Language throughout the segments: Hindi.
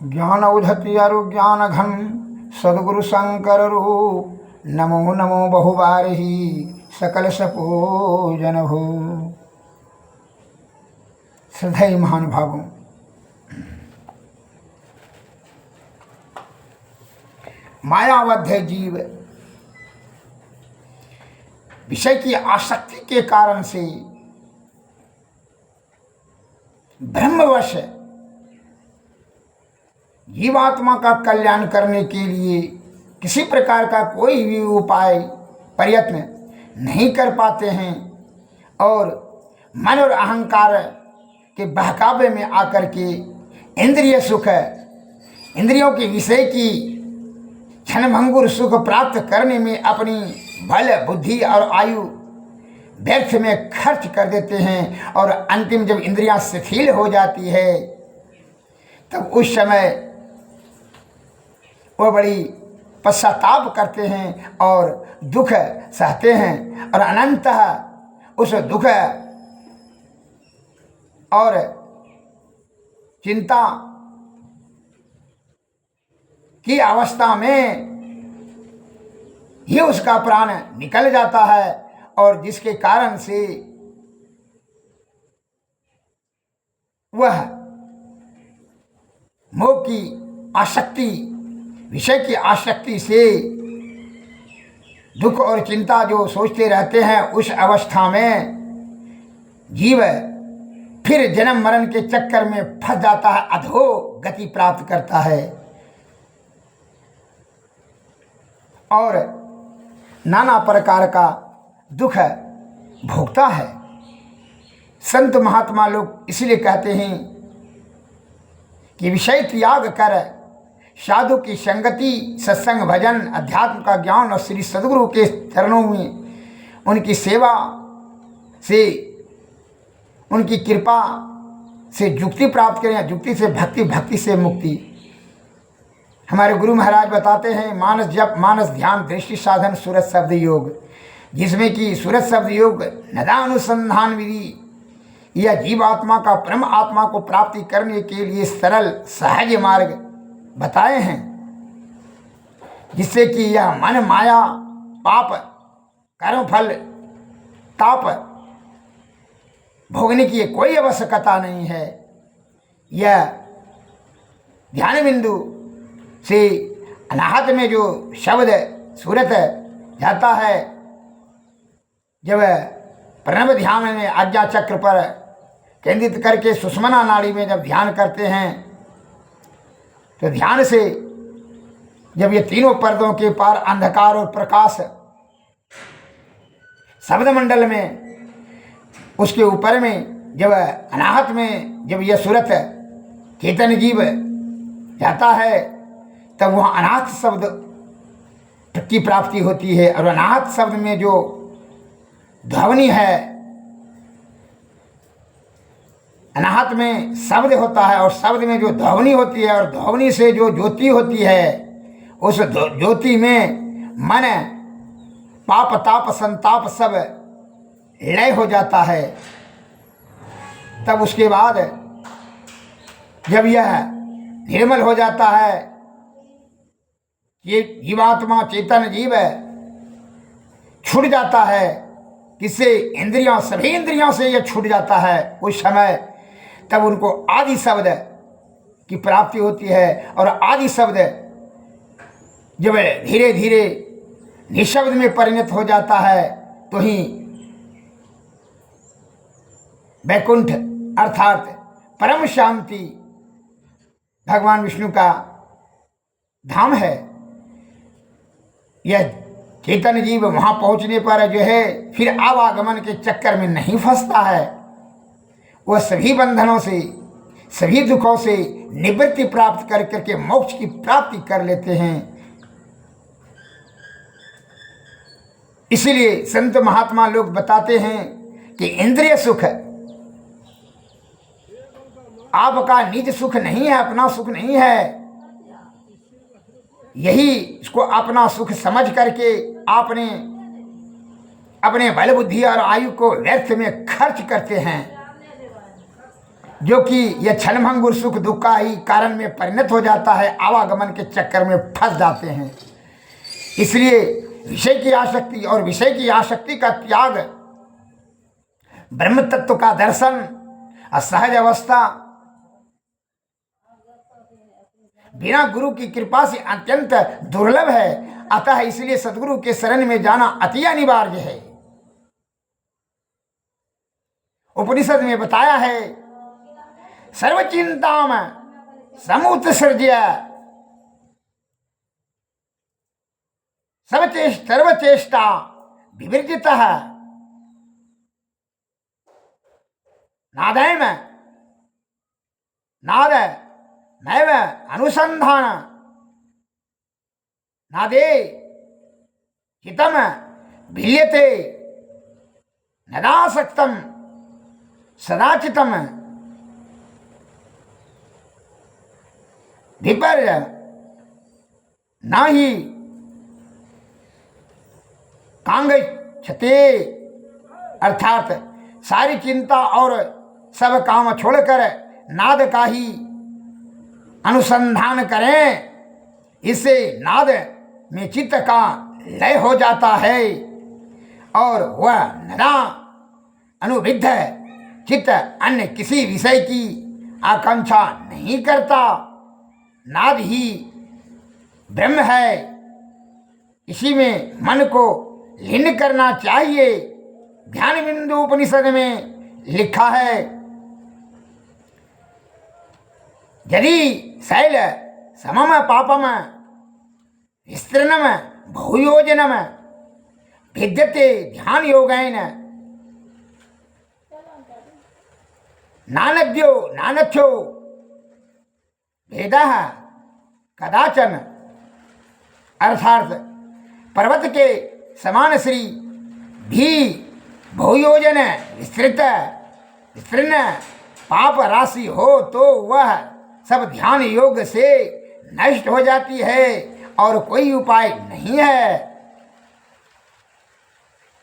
ज्ञान उदधति अरु ज्ञान घन सद्गुरु शंकर रूप नमो नमो बहुबारही सकल सपूजन हो। श्रद्धेय महानुभावों, मायाबद्ध जीव विषय की आसक्ति के कारण से ब्रह्मवश जीवात्मा का कल्याण करने के लिए किसी प्रकार का कोई भी उपाय प्रयत्न नहीं कर पाते हैं और मन और अहंकार के बहकावे में आकर के इंद्रिय सुख, इंद्रियों के विषय की क्षणभंगुर सुख प्राप्त करने में अपनी बल बुद्धि और आयु व्यर्थ में खर्च कर देते हैं और अंतिम जब इंद्रियां शिथिल हो जाती है तब उस समय वो बड़ी पश्चाताप करते हैं और दुख सहते हैं और अनंतः उस दुख और चिंता की अवस्था में ही उसका प्राण निकल जाता है और जिसके कारण से वह मोह की आसक्ति, विषय की आसक्ति से दुख और चिंता जो सोचते रहते हैं, उस अवस्था में जीव फिर जन्म मरण के चक्कर में फंस जाता है, अधो गति प्राप्त करता है और नाना प्रकार का दुख भोगता है। संत महात्मा लोग इसलिए कहते हैं कि विषय त्याग कर साधु की संगति, सत्संग, भजन, अध्यात्म का ज्ञान और श्री सद्गुरु के चरणों में उनकी सेवा से, उनकी कृपा से युक्ति प्राप्त करें, युक्ति से भक्ति, भक्ति से मुक्ति। हमारे गुरु महाराज बताते हैं मानस जप, मानस ध्यान, दृष्टि साधन, सूरत शब्द योग, जिसमें कि सूरत शब्द योग नदानुसंधान विधि या जीवात्मा का परम आत्मा को प्राप्ति करने के लिए सरल सहज मार्ग बताए हैं, जिससे कि यह मन माया पाप कर्म फल ताप भोगने की कोई आवश्यकता नहीं है। यह ध्यान बिंदु से अनाहत में जो शब्द सूरत जाता है, जब प्रणव ध्यान में आज्ञा चक्र पर केंद्रित करके सुषुम्ना नाड़ी में जब ध्यान करते हैं तो ध्यान से जब ये तीनों पर्दों के पार अंधकार और प्रकाश शब्द मंडल में उसके ऊपर में जब अनाहत में जब यह सूरत चेतन जीव जाता है तब वहाँ अनाहत शब्द की प्राप्ति होती है और अनाहत शब्द में जो ध्वनि है, अनाहत में शब्द होता है और शब्द में जो ध्वनि होती है और ध्वनि से जो ज्योति होती है, उस ज्योति में मन पाप ताप संताप सब लय हो जाता है। तब उसके बाद जब यह निर्मल हो जाता है, ये जीवात्मा चेतन जीव छूट जाता है, किससे? इंद्रियां, सभी इंद्रियों से यह छूट जाता है। उस समय तब उनको आदि शब्द की प्राप्ति होती है और आदि शब्द जब धीरे धीरे निशब्द में परिणत हो जाता है तो ही वैकुंठ अर्थात परम शांति भगवान विष्णु का धाम है। यह चेतन जीव वहाँ पहुँचने पर जो है फिर आवागमन के चक्कर में नहीं फंसता है, वह सभी बंधनों से, सभी दुखों से निवृत्ति प्राप्त कर करके मोक्ष की प्राप्ति कर लेते हैं। इसलिए संत महात्मा लोग बताते हैं कि इंद्रिय सुख आपका निज सुख नहीं है, अपना सुख नहीं है। यही इसको अपना सुख समझ करके आपने अपने बल बुद्धि और आयु को व्यर्थ में खर्च करते हैं जो कि यह क्षणभंगुर सुख दुख का ही कारण में परिणत हो जाता है, आवागमन के चक्कर में फंस जाते हैं। इसलिए विषय की आसक्ति और विषय की आसक्ति का त्याग, ब्रह्म तत्व का दर्शन, असहज अवस्था बिना गुरु की कृपा से अत्यंत दुर्लभ है। अतः इसलिए सद्गुरु के शरण में जाना अति अनिवार्य है। उपनिषद में बताया है, सर्वचिंताम समुत्सृज्य सर्वचेष्टा विवर्जितः नादैव नाद नैव अनुसंधान नादे हितम भिल्यते नदासक्तम सदाचितम विपर्य न ही कांगच्छते। अर्थात सारी चिंता और सब काम छोड़कर नाद का ही अनुसंधान करें। इससे नाद में चित्त का लय हो जाता है और वह नदा अनुविद्ध चित्त अन्य किसी विषय की आकांक्षा नहीं करता। नाद ही ब्रह्म है, इसी में मन को लीन करना चाहिए। ध्यान बिंदु उपनिषद में लिखा है, यदि शैल समम पापम विस्तृणम भूयोजनम भिद्यते ध्यान योगेन नानद्यो नानथ्यो भेदः कदाचन। अर्थात पर्वत के समान श्री भी भूयोजन विस्तृण पाप राशि हो तो वह सब ध्यान योग से नष्ट हो जाती है और कोई उपाय नहीं है।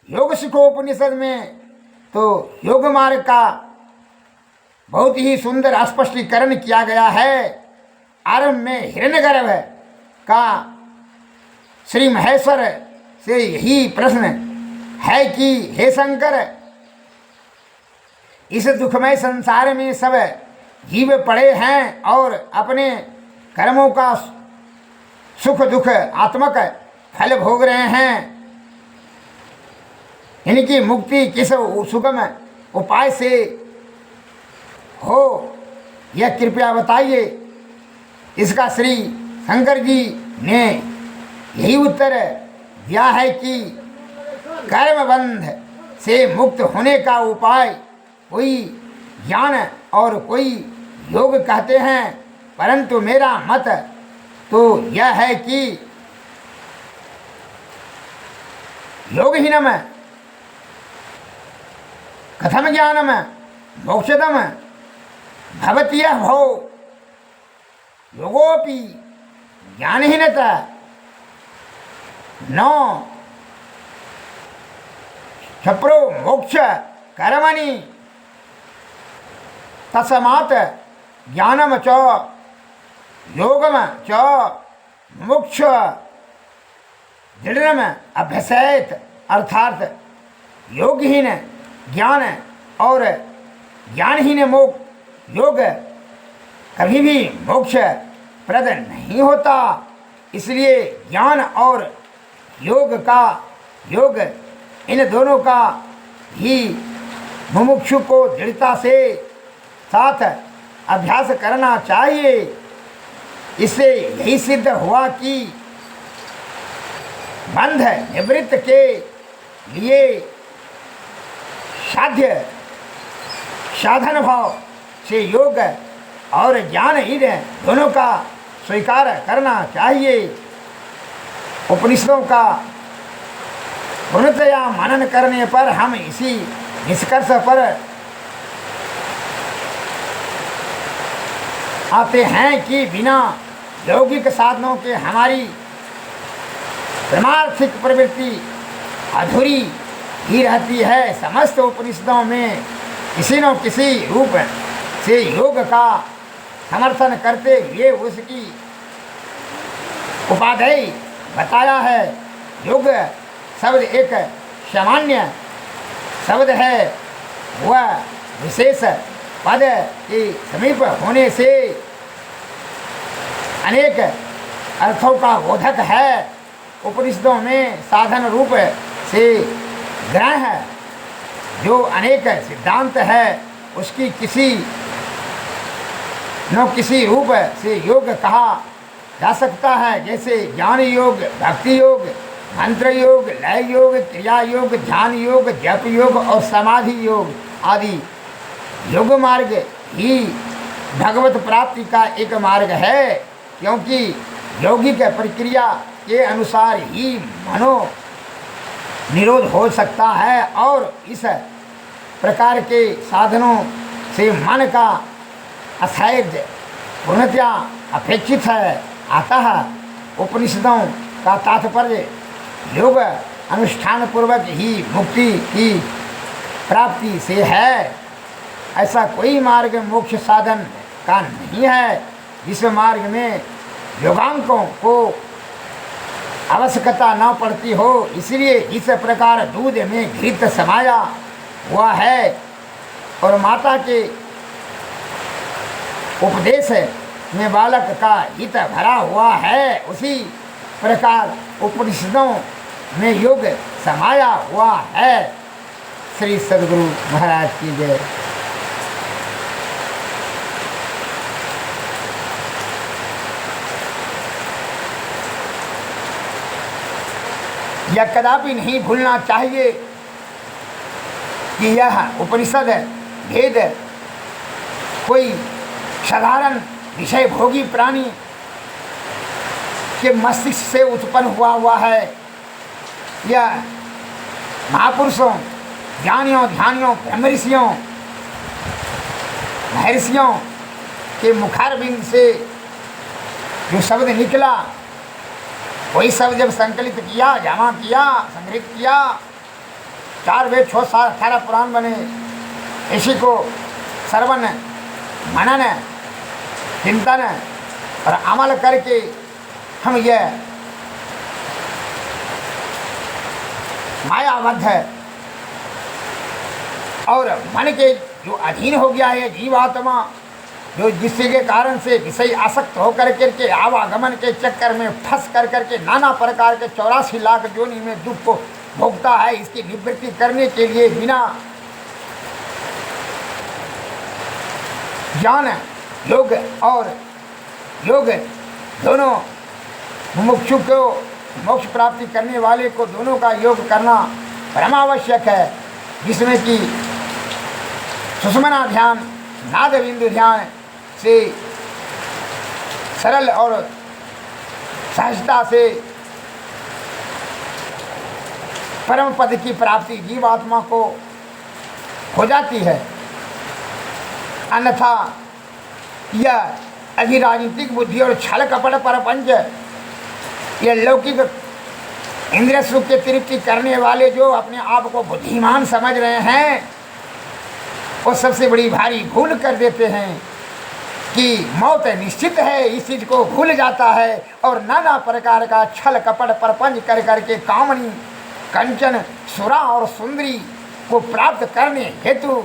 योग शिखोपनिषद में तो योग मार्ग का बहुत ही सुंदर स्पष्टीकरण किया गया है। आरंभ में हिरण्यगर्भ का श्री महेश्वर से यही प्रश्न है कि हे शंकर, इस दुखमय संसार में सब जीव पड़े हैं और अपने कर्मों का सुख दुख आत्मक फल भोग रहे हैं। इनकी मुक्ति किस सुगम उपाय से हो, यह कृपया बताइए। इसका श्री शंकर जी ने यही उत्तर दिया है कि कर्म बंध से मुक्त होने का उपाय कोई ज्ञान और कोई योग कहते हैं, परंतु मेरा मत तो यह है कि योगहीनम कथम ज्ञानम मोक्षदम भवतीय भो योगोपि ज्ञानहीनता न क्षप्रो मोक्ष कर्मणि तस्मात् ज्ञानम च योगम च मोक्ष दृढ़म अभ्यसेत। अर्थात योगहीन ज्ञान और ज्ञानहीन योग कभी भी मोक्ष प्रद नहीं होता। इसलिए ज्ञान और योग इन दोनों का ही मुमुक्षु को दृढ़ता से साथ अभ्यास करना चाहिए। इससे यही सिद्ध हुआ कि बंध निवृत्त के लिए साधन भाव से योग और ज्ञान इन दोनों का स्वीकार करना चाहिए। उपनिषदों का पूर्णतया मनन करने पर हम इसी निष्कर्ष पर आते हैं कि बिना यौगिक साधनों के हमारी परमार्थिक प्रवृत्ति अधूरी ही रहती है। समस्त उपनिषदों में किसी न किसी रूप से योग का समर्थन करते हुए उसकी उपाधि बताया है। योग शब्द एक सामान्य शब्द है, वह विशेष पद के समीप होने से अनेक अर्थों का बोधक है। उपनिषदों में साधन रूप से ग्रह जो अनेक सिद्धांत है उसकी किसी न किसी रूप से योग कहा जा सकता है, जैसे ज्ञान योग, भक्ति योग, मंत्र योग, लय योग, क्रिया योग, ध्यान योग, जप योग और समाधि योग आदि। योग मार्ग ही भगवत प्राप्ति का एक मार्ग है, क्योंकि यौगिक प्रक्रिया के अनुसार ही मनो निरोध हो सकता है और इस प्रकार के साधनों से मन का अस्थैर्य पूर्णतया अपेक्षित है। अतः उपनिषदों का तात्पर्य योग अनुष्ठान पूर्वक ही मुक्ति की प्राप्ति से है। ऐसा कोई मार्ग मोक्ष साधन का नहीं है जिस मार्ग में योगांकों को आवश्यकता न पड़ती हो। इसलिए इस प्रकार दूध में घृत समाया हुआ है और माता के उपदेश में बालक का हित भरा हुआ है, उसी प्रकार उपनिषदों में योग समाया हुआ है। श्री सद्गुरु महाराज की जय। यह कदापि नहीं भूलना चाहिए कि यह उपनिषद भेद कोई साधारण विषय भोगी प्राणी के मस्तिष्क से उत्पन्न हुआ है। यह महापुरुषों, ज्ञानियों, ध्यानियों, ब्रह्मऋषियों, महर्षियों के मुखारबिंद से जो शब्द निकला वही शब्द जब संकलित किया, जमा किया, संग्रहित किया, 4 वेद, 6, 7, 18 पुराण बने। इसी को श्रवण, मनन, चिंतन और अमल करके हम यह मायाबद्ध और मन के जो अधीन हो गया है जीवात्मा, जो जिसके कारण से विषय आसक्त होकर के आवागमन के चक्कर में फंस करके नाना प्रकार के 84 लाख योनि में दुख को भोगता है, इसकी निवृत्ति करने के लिए बिना ज्ञान योग और योग दोनों मुमुक्षु को मोक्ष प्राप्ति करने वाले को दोनों का योग करना परमावश्यक है, जिसमें कि सुषुम्ना ध्यान, नाद बिंदु ध्यान से सरल और सहजता से परम पद की प्राप्ति जीवात्मा को हो जाती है। अन्यथा यह अधिराजनीतिक बुद्धि और छल कपट परपंच, यह लौकिक इंद्रिय सुख के तृप्ति करने वाले जो अपने आप को बुद्धिमान समझ रहे हैं, वो सबसे बड़ी भारी भूल कर देते हैं कि मौत निश्चित है, इस चीज़ को भूल जाता है और नाना प्रकार का छल कपट परपंच कर करके कामनी, कंचन, सुरा और सुंदरी को प्राप्त करने हेतु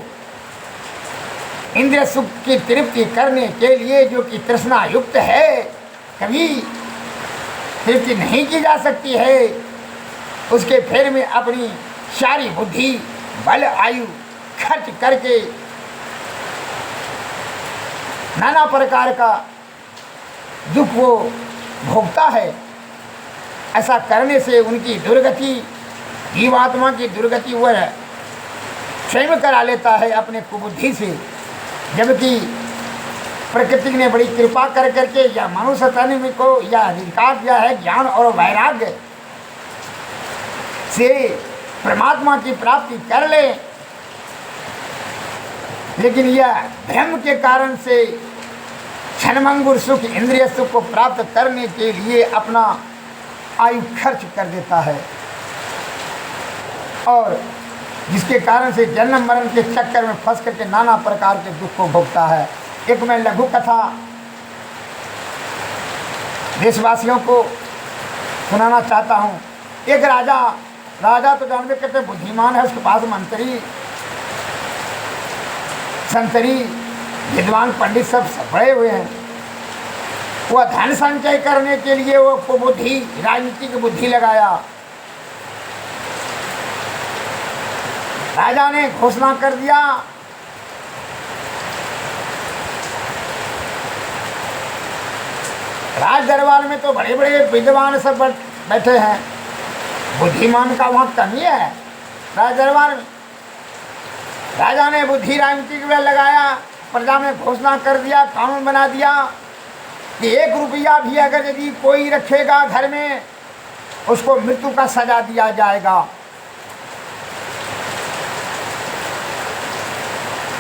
इंद्रिय सुख की तृप्ति करने के लिए जो कि तृष्णा युक्त है, कभी तृप्ति नहीं की जा सकती है। उसके फेर में अपनी सारी बुद्धि, बल, आयु खर्च करके नाना प्रकार का दुख वो भोगता है। ऐसा करने से उनकी दुर्गति, जीवात्मा की दुर्गति वह स्वयं करा लेता है अपने कुबुद्धि से, जबकि प्रकृति ने बड़ी कृपा कर करके या मनुष्य तन को यह अधिकार दिया है ज्ञान और वैराग्य से परमात्मा की प्राप्ति कर ले, लेकिन यह भ्रम के कारण से क्षणभंगुर सुख, इंद्रिय सुख को प्राप्त करने के लिए अपना आयु खर्च कर देता है और जिसके कारण से जन्म मरण के चक्कर में फंस करके नाना प्रकार के दुख को भोगता है। एक मैं लघु कथा देशवासियों को सुनाना चाहता हूँ। एक राजा तो जानवे कहते बुद्धिमान है, उसके पास मंत्री संतरी विद्वान पंडित सब बड़े हुए हैं। वह धन संचय करने के लिए वो बुद्धि, राजनीतिक बुद्धि लगाया। राजा ने घोषणा कर दिया राज दरबार में तो बड़े बड़े विद्वान सब बैठे हैं, बुद्धिमान का वहाँ कमी है राज दरबार में। राजा ने बुद्धि राजनीतिक में लगाया, प्रजा में घोषणा कर दिया, कानून बना दिया कि 1 रुपया भी अगर यदि कोई रखेगा घर में, उसको मृत्यु का सजा दिया जाएगा,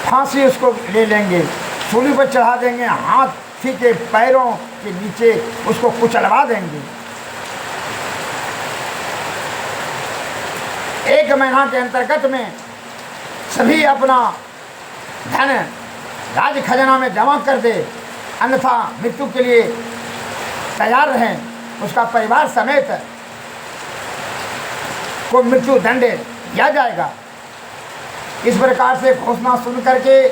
फांसी उसको ले लेंगे, सूली पर चढ़ा देंगे, हाथी के पैरों के नीचे उसको कुचलवा देंगे। 1 महीना के अंतर्गत में सभी अपना धन राज खजाना में जमा कर दे, अन्यथा मृत्यु के लिए तैयार रहें। उसका परिवार समेत को मृत्यु दंड दिया जाएगा। इस प्रकार से घोषणा सुन करके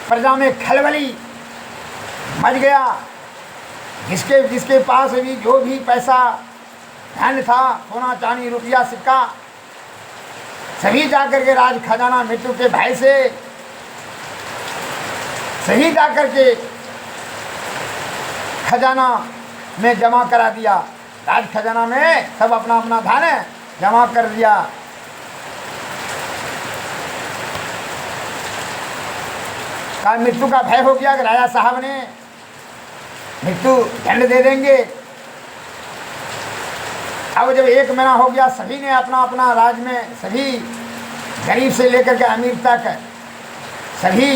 प्रजा में खलबली मच गया। जिसके पास भी जो भी पैसा धन था, सोना चांदी रुपया सिक्का, सभी जाकर के राज खजाना मृत्यु के भय से सही जाकर के खजाना में जमा करा दिया। राज खजाना में सब अपना अपना धन जमा कर दिया। का मृत्यु का भय हो गया कि राजा साहब ने मृत्यु दंड दे देंगे। अब जब 1 महीना हो गया, सभी ने अपना अपना राज में, सभी गरीब से लेकर के अमीर तक सभी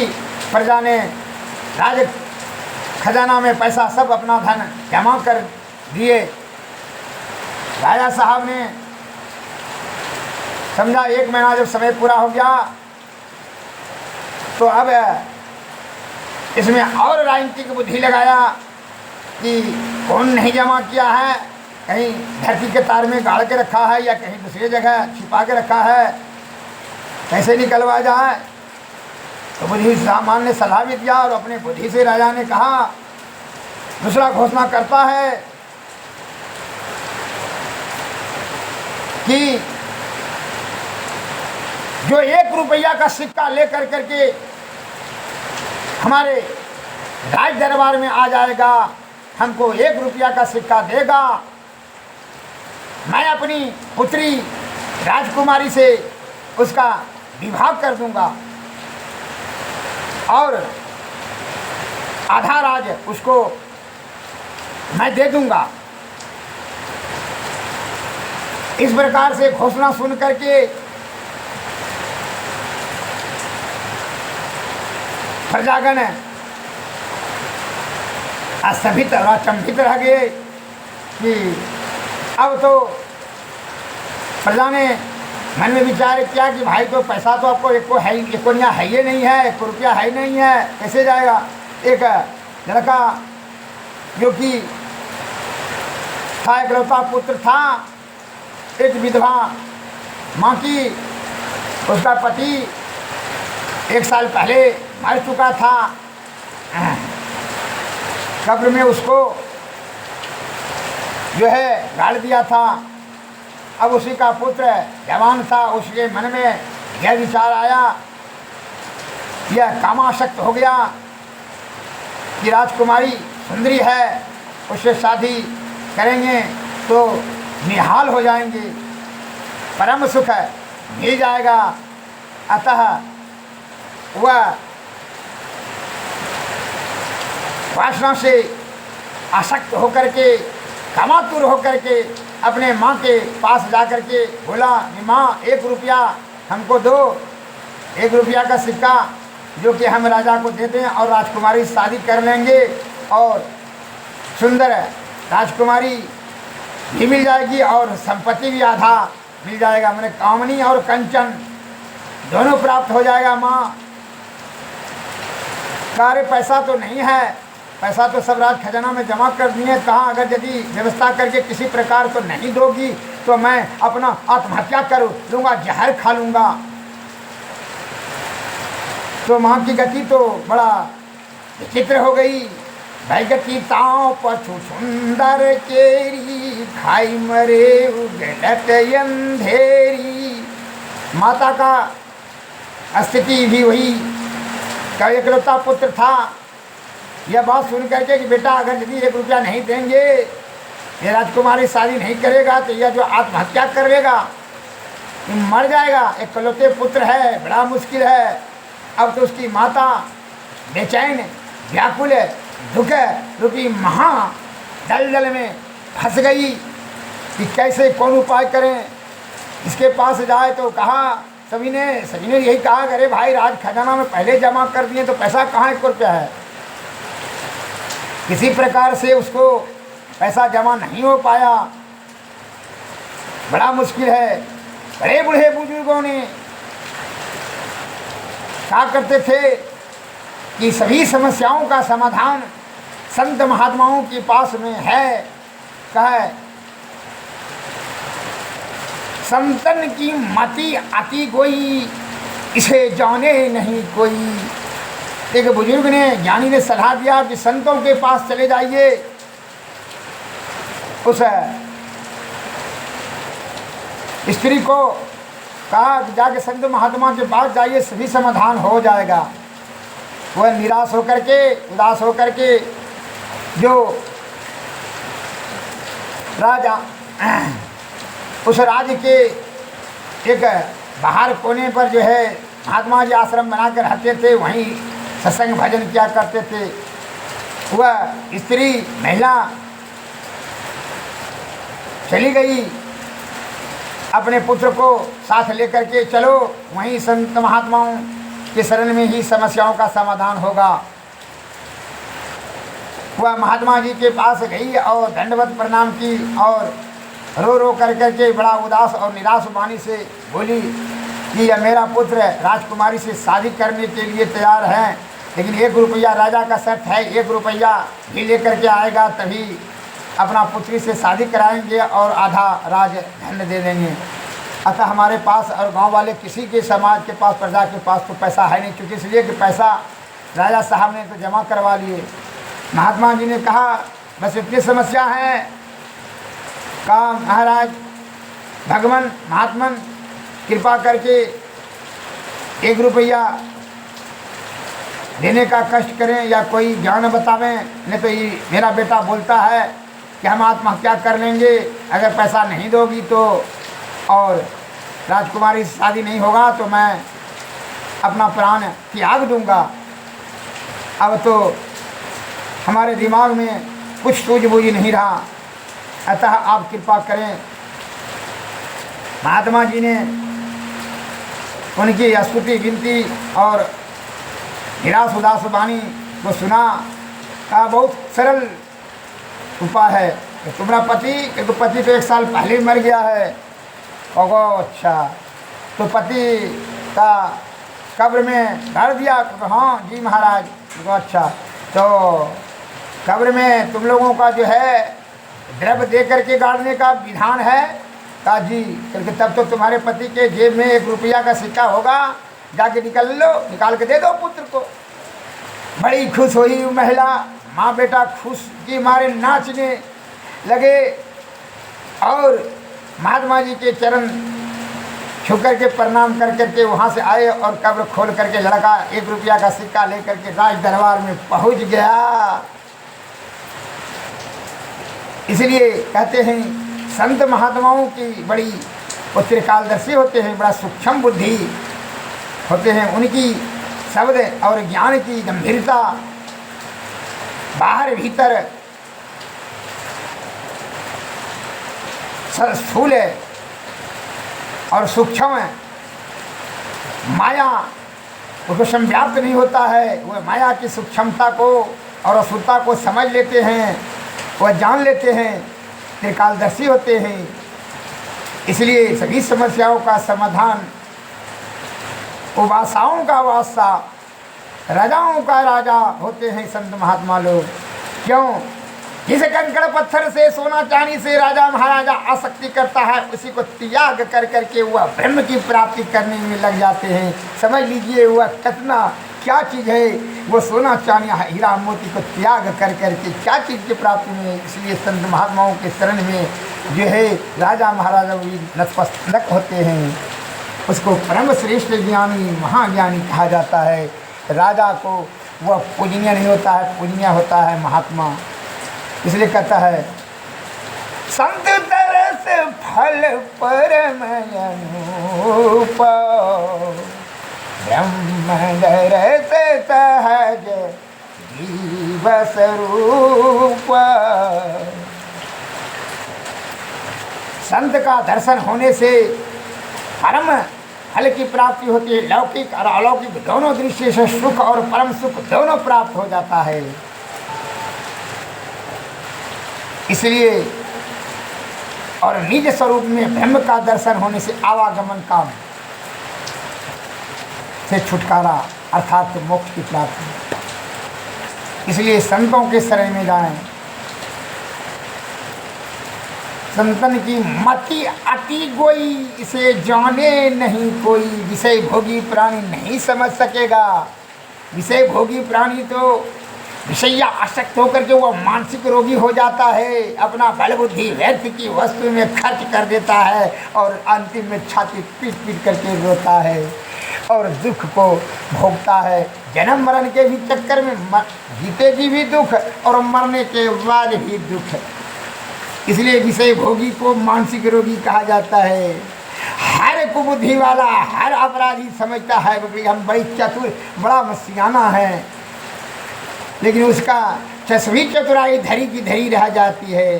प्रजा ने राज खजाना में पैसा सब अपना धन जमा कर दिए। राजा साहब ने समझा 1 महीना जब समय पूरा हो गया तो अब इसमें और राजनीतिक बुद्धि लगाया कि कौन नहीं जमा किया है, कहीं धरती के तार में गाड़ के रखा है या कहीं दूसरी जगह छिपा के रखा है, कैसे निकलवा जाए। तो बुद्धि सामान ने सलाह भी दिया और अपने बुद्धि से राजा ने कहा, दूसरा घोषणा करता है कि जो 1 रुपया का सिक्का लेकर करके हमारे राज दरबार में आ जाएगा, हमको 1 रुपया का सिक्का देगा, मैं अपनी पुत्री राजकुमारी से उसका विवाह कर दूंगा और आधा राज उसको मैं दे दूंगा। इस प्रकार से घोषणा सुन करके प्रजागण अस्तभित और अचंभित रह गए कि अब तो प्रजा ने मन में विचार किया कि भाई तो पैसा तो आपको एको यहाँ है ही नहीं है, 1 रुपया है ही नहीं है, कैसे जाएगा। एक लड़का जो कि था, एकलौता पुत्र था, एक विधवा माँ की, उसका पति 1 साल पहले मर चुका था, कब्र में उसको जो है गाड़ दिया था। अब उसी का पुत्र जवान था, उसके मन में यह विचार आया, यह कामासक्त हो गया कि राजकुमारी सुंदरी है, उससे शादी करेंगे तो निहाल हो जाएंगे, परम सुख मिल जाएगा। अतः वह वासना से आसक्त होकर के, कामातुर होकर के अपने माँ के पास जाकर के बोला कि माँ 1 रुपया हमको दो, 1 रुपया का सिक्का जो कि हम राजा को देते हैं और राजकुमारी शादी कर लेंगे और सुंदर राजकुमारी भी मिल जाएगी और संपत्ति भी आधा मिल जाएगा। मैंने कामनी और कंचन दोनों प्राप्त हो जाएगा। माँ कह रहे पैसा तो नहीं है, पैसा तो सब राज खजाना में जमा कर दिए, कहाँ अगर यदि व्यवस्था करके किसी प्रकार तो नहीं दोगी तो मैं अपना आत्महत्या कर लूँगा, जहर खा लूँगा। तो माँ की गति तो बड़ा विचित्र हो गई। भाई गति ताओ पछु सुंदर केरी, खाई मरे उगलत अंधेरी। माता का स्थिति भी वही का एकलौता पुत्र था। यह बात सुन करके कि बेटा अगर यदि 1 रुपया नहीं देंगे, ये राजकुमारी शादी नहीं करेगा तो यह जो आत्महत्या कर लेगा, मर जाएगा। एकलौते पुत्र है, बड़ा मुश्किल है। अब तो उसकी माता बेचैन व्याकुल दुख रूपी महा दलदल में फंस गई कि कैसे कौन उपाय करें। इसके पास जाए तो कहा सभी ने यही कहा, अरे भाई राज खजाना में पहले जमा कर दिए तो पैसा कहाँ 1 रुपया है। किसी प्रकार से उसको पैसा जमा नहीं हो पाया, बड़ा मुश्किल है। बड़े बूढ़े बुजुर्गों ने क्या करते थे कि सभी समस्याओं का समाधान संत महात्माओं के पास में है। कहे संतन की मति अति कोई, इसे जाने नहीं कोई। एक बुजुर्ग ने, ज्ञानी ने सलाह दिया कि संतों के पास चले जाइए, उस स्त्री को कहा कि जाके संत महात्मा के पास जाइए, सभी समाधान हो जाएगा। वह निराश होकर के, उदास होकर के जो राजा उस राज्य के एक बाहर कोने पर जो है महात्मा जी आश्रम बनाकर रहते थे, वहीं सत्संग भजन किया करते थे। वह स्त्री महिला चली गई अपने पुत्र को साथ लेकर के, चलो वहीं संत महात्माओं के शरण में ही समस्याओं का समाधान होगा। वह महात्मा जी के पास गई और दंडवत प्रणाम की और रो रो कर के बड़ा उदास और निराश वाणी से बोली कि यह मेरा पुत्र राजकुमारी से शादी करने के लिए तैयार है, लेकिन 1 रुपया राजा का शर्त है, 1 रुपया भी लेकर के आएगा तभी अपना पुत्री से शादी कराएंगे और आधा राज धन दे देंगे। अतः हमारे पास और गांव वाले किसी के समाज के पास, प्रजा के पास तो पैसा है नहीं, क्योंकि इसलिए कि पैसा राजा साहब ने तो जमा करवा लिए। महात्मा जी ने कहा बस इतनी समस्या है। कहा महाराज भगवान महात्मन कृपा करके 1 रुपया देने का कष्ट करें या कोई ज्ञान बतावें, नहीं तो ये मेरा बेटा बोलता है कि हम आत्महत्या कर लेंगे अगर पैसा नहीं दोगी तो, और राजकुमारी से शादी नहीं होगा तो मैं अपना प्राण त्याग दूंगा। अब तो हमारे दिमाग में कुछ सूझबूझ नहीं रहा, अतः आप कृपा करें। महात्मा जी ने उनकी स्तुति विनती और निराश उदास वाणी को सुना। का बहुत सरल उपाय है। तुम्हारा पति तो 1 साल पहले मर गया है। ओहो अच्छा, तो पति का कब्र में गाड़ दिया? तो हाँ जी महाराज। अच्छा, तो कब्र में तुम लोगों का जो है द्रव्य दे करके गाड़ने का विधान है? कहा जी। क्योंकि तब तो तुम्हारे पति के जेब में 1 रुपया का सिक्का होगा, जाके निकाल के दे दो पुत्र को। बड़ी खुश हुई महिला, माँ बेटा खुश की मारे नाचने लगे और महात्मा जी के चरण छू करके प्रणाम कर करके वहाँ से आए और कब्र खोल करके लड़का 1 रुपया का सिक्का लेकर के राज दरबार में पहुँच गया। इसलिए कहते हैं संत महात्माओं की बड़ी त्रिकालदर्शी होते हैं, बड़ा सूक्ष्म बुद्धि होते हैं। उनकी शब्द और ज्ञान की गंभीरता बाहर भीतर स्थूल और सूक्ष्म माया उसको संव्याप्त नहीं होता है। वह माया की सूक्ष्मता को और असुरता को समझ लेते हैं, वह जान लेते हैं, त्रिकालदर्शी होते हैं। इसलिए सभी समस्याओं का समाधान उबासाओं का वासा, राजाओं का राजा होते हैं संत महात्मा लोग। क्यों? जिस कंकड़ पत्थर से, सोना चांदी से राजा महाराजा आसक्ति करता है, उसी को त्याग कर करके वह ब्रह्म की प्राप्ति करने में लग जाते हैं। समझ लीजिए वह कितना क्या चीज़ है, वो सोना चांदी हीरा मोती को त्याग कर करके क्या चीज़ की प्राप्ति में। इसलिए संत महात्माओं के शरण में जो है राजा महाराजा भी नतमस्तक होते हैं। उसको परम श्रेष्ठ ज्ञानी महाज्ञानी कहा जाता है। राजा को वह पूजनीय नहीं होता है, पूजनीय होता है महात्मा। इसलिए कहता है संत तरस फल परम अनूप, ब्रह्म दरस सहज जीव स्वरूप। संत का दर्शन होने से परम फल की प्राप्ति होती है। लौकिक और अलौकिक दोनों दृष्टि से सुख और परम सुख दोनों प्राप्त हो जाता है। इसलिए और निज स्वरूप में ब्रह्म का दर्शन होने से आवागमन काम से छुटकारा अर्थात मोक्ष की प्राप्ति। इसलिए संतों के शरण में जाएं। संतन की मति अति गोई, इसे जाने नहीं कोई। विषय भोगी प्राणी नहीं समझ सकेगा। विषय भोगी प्राणी तो विषया आसक्त होकर के वह मानसिक रोगी हो जाता है, अपना बल बुद्धि व्यर्थ की वस्तु में खर्च कर देता है और अंतिम में छाती पीट पीट करके रोता है और दुख को भोगता है। जन्म मरण के भी चक्कर में जीते जी भी दुख और मरने के बाद भी दुख। इसलिए विषय भोगी को मानसिक रोगी कहा जाता है। हर कुबुद्धि वाला, हर अपराधी समझता है कि हम बड़ी चतुर, बड़ा मसियाना है, लेकिन उसका चश्मी चतुराई धरी की धरी रह जाती है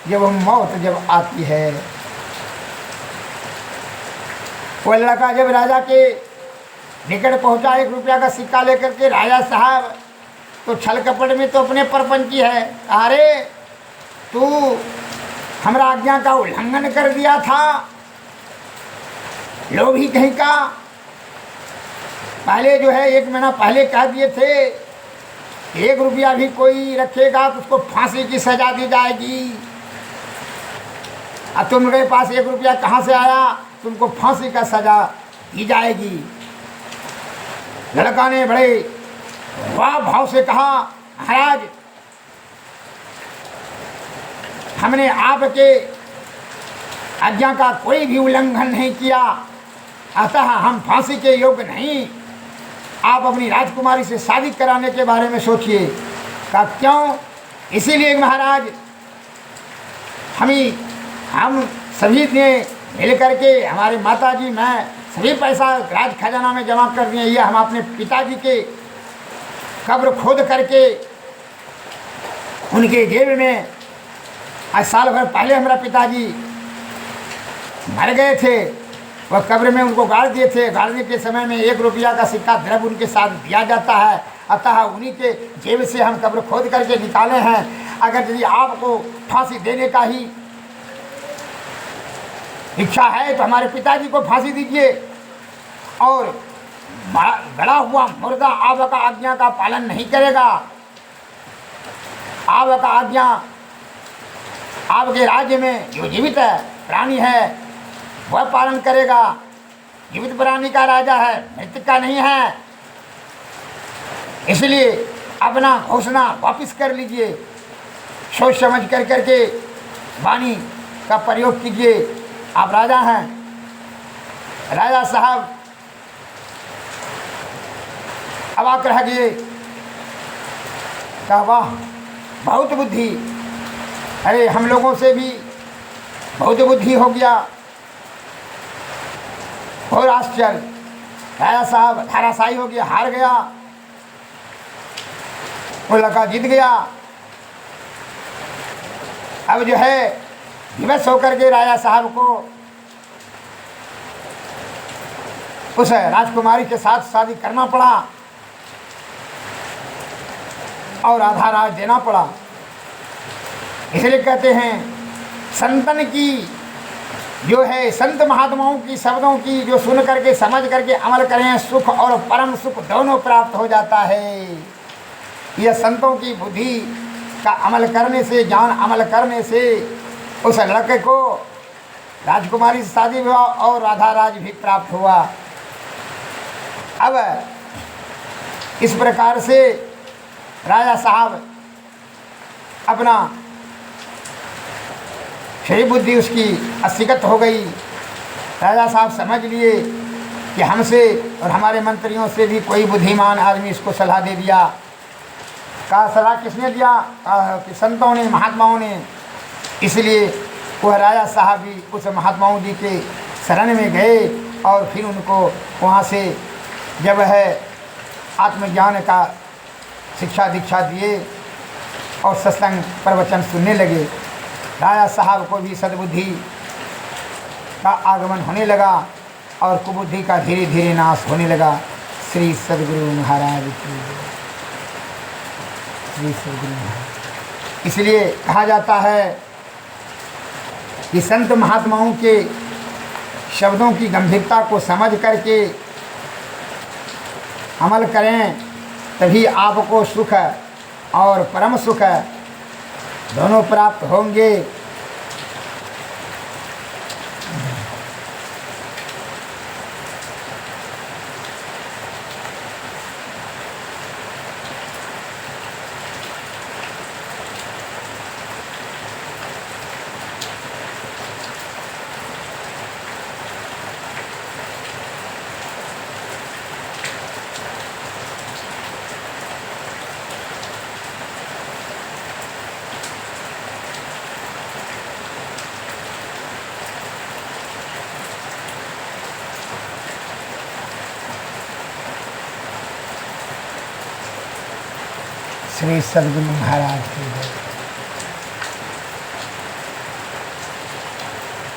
जब मौत जब आती है। वो लड़का जब राजा के निकट पहुंचा 1 रुपया का सिक्का लेकर के, राजा साहब तो छल कपट में तो अपने परपंची है। अरे तू हमरा आज्ञा का उल्लंघन कर दिया था, लोभी कहीं का। पहले जो है 1 महीना पहले कह दिए थे 1 रुपया भी कोई रखेगा तो उसको फांसी की सजा दी जाएगी। अब तुम्हारे पास 1 रुपया कहाँ से आया? तुमको फांसी का सजा दी जाएगी। लड़का ने बड़े वाह भाव से कहा, महाराज हमने आपके आज्ञा का कोई भी उल्लंघन नहीं किया, अतः हम फांसी के योग्य नहीं। आप अपनी राजकुमारी से शादी कराने के बारे में सोचिए। कहा क्यों? इसीलिए महाराज हम सभी ने मिल करके, हमारे माताजी मैं सभी पैसा राज खजाना में जमा कर दिए। ये हम अपने पिताजी के कब्र खोद करके उनके जेब में, आज साल भर पहले हमारा पिताजी मर गए थे, वह कब्र में उनको गाड़ दिए थे। गाड़ने के समय में 1 रुपया का सिक्का द्रव्य उनके साथ दिया जाता है, अतः उन्हीं के जेब से हम कब्र खोद करके निकाले हैं। अगर यदि आपको फांसी देने का ही इच्छा है तो हमारे पिताजी को फांसी दीजिए, और गड़ा हुआ मुर्दा आपका आज्ञा का पालन नहीं करेगा। आपका आज्ञा आपके राज्य में जो जीवित है प्राणी है वह पालन करेगा। जीवित प्राणी का राजा है, मृत्यु का नहीं है। इसलिए अपना घोषणा वापिस कर लीजिए। सोच समझ कर करके वाणी का प्रयोग कीजिए। आप राजा हैं। राजा साहब अवाक रह गए। कहा वाह बहुत बुद्धि, अरे हम लोगों से भी बहुत बुद्धि हो गया। और आश्चर्य, राजा साहब धराशायी हो गया, हार गया। वो लड़का जीत गया। अब जो है विवश होकर के राजा साहब को उस राजकुमारी के साथ शादी करना पड़ा और आधा राज देना पड़ा। इसलिए कहते हैं संतन की जो है संत महात्माओं की शब्दों की जो सुन करके समझ करके अमल करें, सुख और परम सुख दोनों प्राप्त हो जाता है। यह संतों की बुद्धि का अमल करने से, ज्ञान अमल करने से उस लड़के को राजकुमारी से शादी विवाह और राधा राज भी प्राप्त हुआ। अब इस प्रकार से राजा साहब अपना सही बुद्धि उसकी असिगत हो गई। राजा साहब समझ लिए कि हमसे और हमारे मंत्रियों से भी कोई बुद्धिमान आदमी इसको सलाह दे दिया। कहा सलाह किसने दिया? कहा कि संतों ने, महात्माओं ने। इसलिए वह राजा साहब भी उस महात्माओं जी के शरण में गए और फिर उनको वहाँ से जब है आत्मज्ञान का शिक्षा दीक्षा दिए और सत्संग प्रवचन सुनने लगे। राजा साहब को भी सद्बुद्धि का आगमन होने लगा और कुबुद्धि का धीरे धीरे नाश होने लगा। श्री सद्गुरु महाराज की जय। श्री सद्गुरु महाराज। इसलिए कहा जाता है कि संत महात्माओं के शब्दों की गंभीरता को समझ करके अमल करें, तभी आपको सुख और परम सुख दोनों प्राप्त होंगे। श्री सद्गुरु महाराज की जय।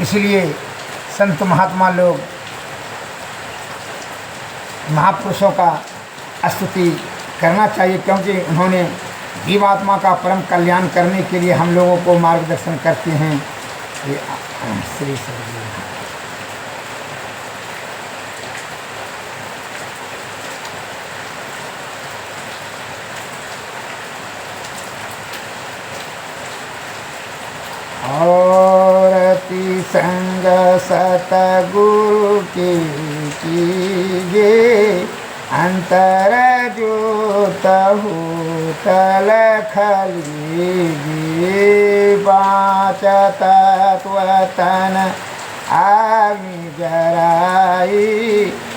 इसलिए संत महात्मा लोग महापुरुषों का स्तुति करना चाहिए, क्योंकि उन्होंने जीवात्मा का परम कल्याण करने के लिए हम लोगों को मार्गदर्शन करते हैं। ये श्री सद्गुरु और अति संग सतगुरु की कीजिए, अंतर जोत हो तल खलीजिए। पाँच तत्व तन आग्नि जराई,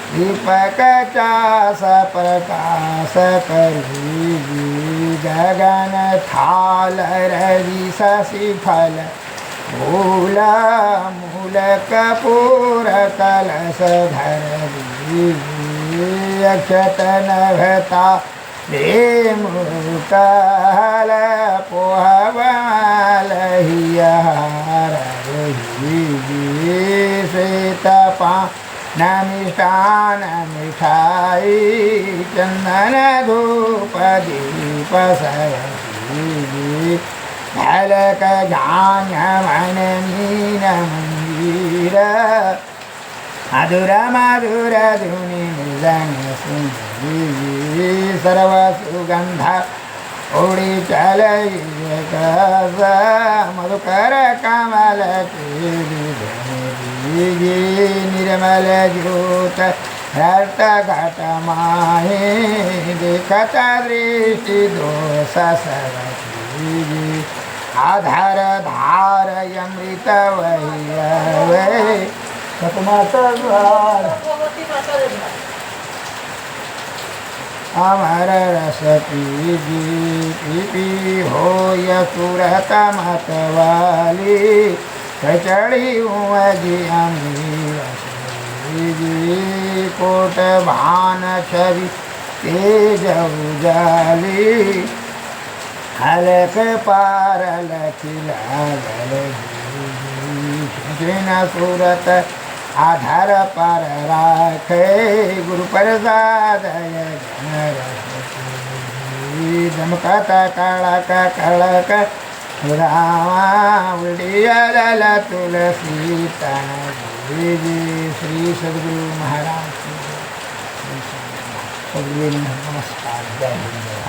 दीपक चास प्रकाश करीजिए। गगन थाल रवि शशि फल मूल मूल कपूर कलश धर दीजिए। अक्षत नभता दे मुकल पोहवाल हियार दीजिए। श्वेतपा नमिष्ठान मिठाई, चंदन धूप दीप सरस्वती। झलक झांझ मन मीन मंदिर, मधुर मधुर धुनि मृदंग सुंदरी। सर्व सुगंध उड़ी चलई मधुकर कमल के दीजिए। निर्मल ज्योत रक्त घट माहे, देखत दृष्टि दोष सरस्वती। आधार धार अमृत वही अमर रस पीजी पी हो सुरत मत वाली। चढ़ी जी अमीर कोट भान छवि तेज उजाली। हलक पार लखिलागल कृष्ण सूरत आधार पर राखे। गुरु प्रसाद दमकत कड़क कड़क रावड़ियल तुलसी तन श्री सद्गुरु महाराज की जय। सद्गुरु नमस्कार, जय हिंद।